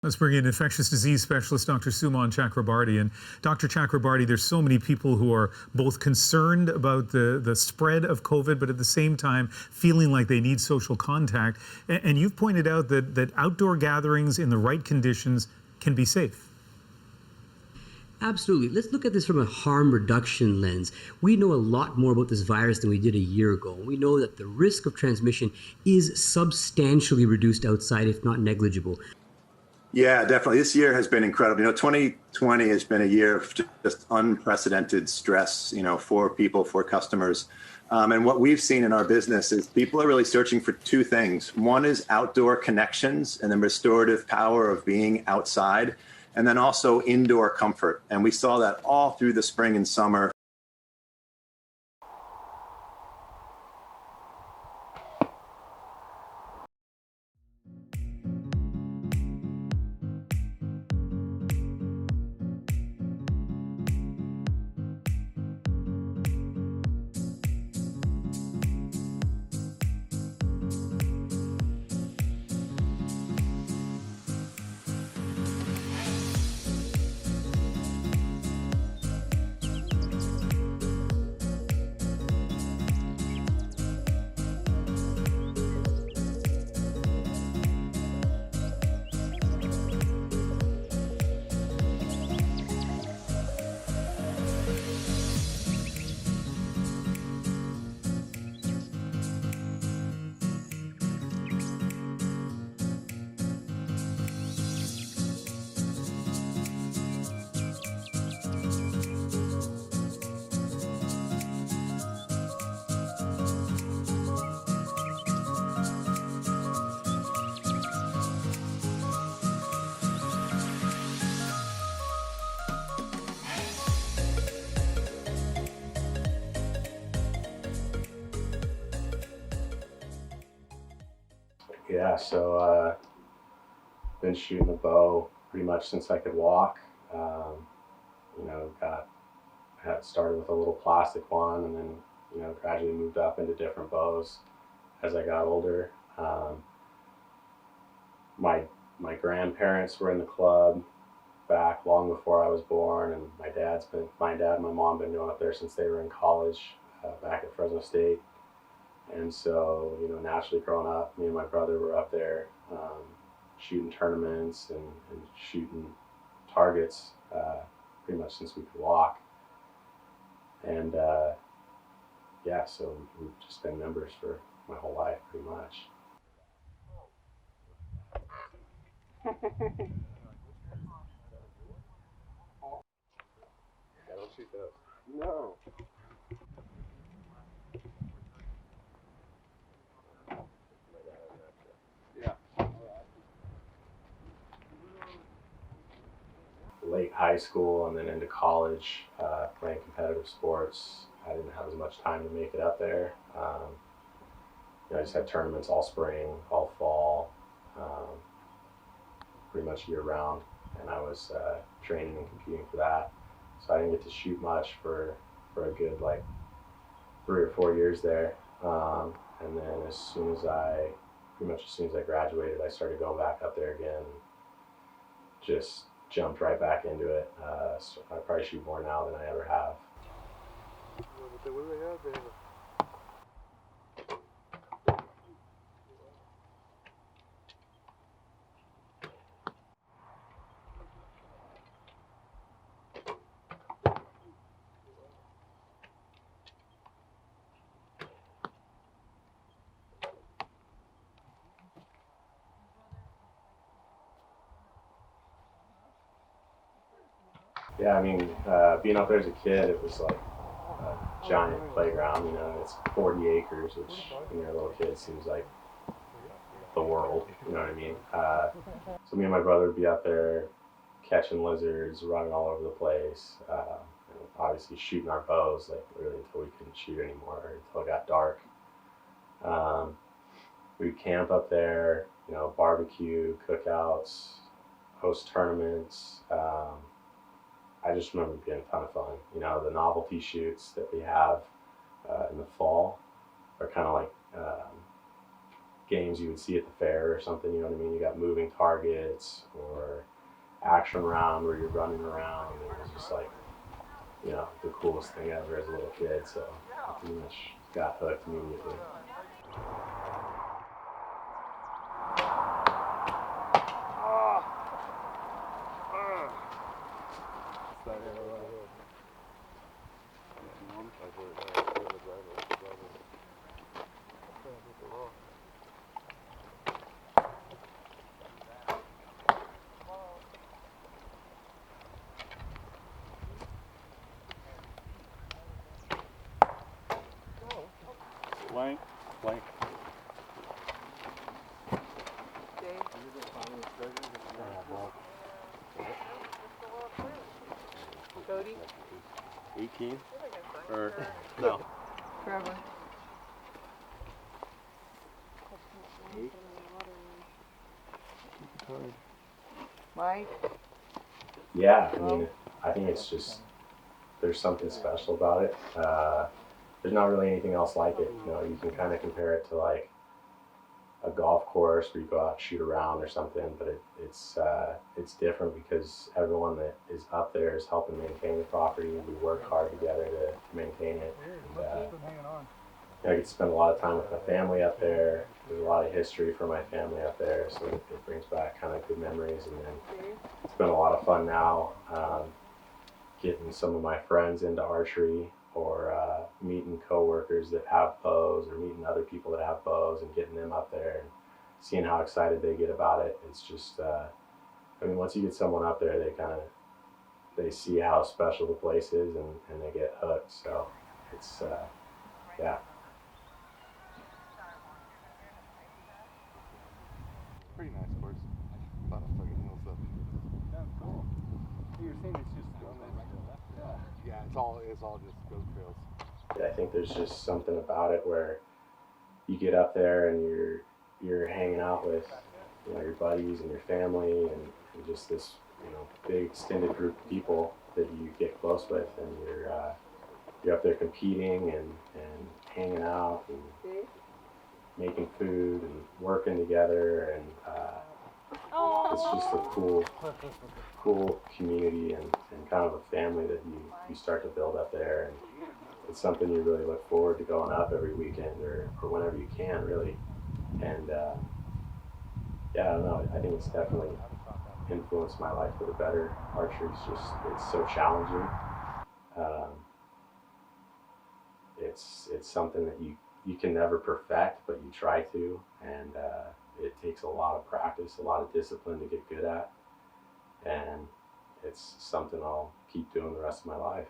Let's bring in infectious disease specialist Dr. Suman Chakrabarty. And Dr. Chakrabarty, there's so many people who are both concerned about the spread of COVID, but at the same time feeling like they need social contact. And you've pointed out that outdoor gatherings in the right conditions can be safe. Absolutely. Let's look at this from a harm reduction lens. We know a lot more about this virus than we did a year ago. We know that the risk of transmission is substantially reduced outside, if not negligible. Yeah, definitely. This year has been incredible. 2020 has been a year of just unprecedented stress, for people, for customers. And what we've seen in our business is people are really searching for two things. One is outdoor connections and the restorative power of being outside, and then also indoor comfort. And we saw that all through the spring and summer. Yeah, so been shooting a bow pretty much since I could walk. Had started with a little plastic one, and then gradually moved up into different bows as I got older. My grandparents were in the club back long before I was born, and my dad and my mom been going up there since they were in college back at Fresno State. And so, naturally growing up, me and my brother were up there shooting tournaments and shooting targets pretty much since we could walk. And so we've just been members for my whole life, pretty much. I don't shoot those. No. Late high school and then into college, playing competitive sports. I didn't have as much time to make it up there. I just had tournaments all spring, all fall, pretty much year round, and I was training and competing for that. So I didn't get to shoot much for a good 3 or 4 years there. And then as soon as I graduated, I started going back up there again. Just jumped right back into it. So I probably shoot more now than I ever have. Yeah, being up there as a kid, it was like a giant playground. It's 40 acres, which when you're a little kid seems like the world. You know what I mean? So me and my brother would be out there catching lizards, running all over the place. And obviously shooting our bows, literally until we couldn't shoot anymore, until it got dark. We'd camp up there, barbecue, cookouts, host tournaments. I just remember it being a ton of fun. The novelty shoots that we have in the fall are kind of like games you would see at the fair or something. You know what I mean? You got moving targets or action round where you're running around. It was just like, you know, the coolest thing ever as a little kid. So I pretty much got hooked immediately. Blank, blank. Cody? 18? Or, no. Trevor? Mike? Yeah, I mean, I think it's just, there's something special about it. There's not really anything else like it. You know, you can kind of compare it to like a golf course where you go out and shoot around or something, but it's different because everyone that is up there is helping maintain the property. We work hard together to maintain it. And, I get to spend a lot of time with my family up there. There's a lot of history for my family up there, so it brings back kind of good memories. And then it's been a lot of fun now getting some of my friends into archery, or meeting coworkers that have bows, or meeting other people that have bows and getting them up there and seeing how excited they get about it. It's just, I mean, once you get someone up there, they see how special the place is, and they get hooked. So it's, yeah. Pretty nice course. A lot of fucking hills up. Yeah, cool. You're saying it's just yeah, it's all just goat trails. I think there's just something about it where you get up there and you're hanging out with, you know, your buddies and your family, and just this, you know, big extended group of people that you get close with, and you're up there competing and hanging out and making food and working together, and it's just a cool community and kind of a family that you start to build up there, and it's something you really look forward to going up every weekend or whenever you can, really. And yeah, I don't know, I think it's definitely influenced my life for the better. Archery's just, it's so challenging. It's something that you can never perfect, but you try to, and it takes a lot of practice, a lot of discipline to get good at, and it's something I'll keep doing the rest of my life.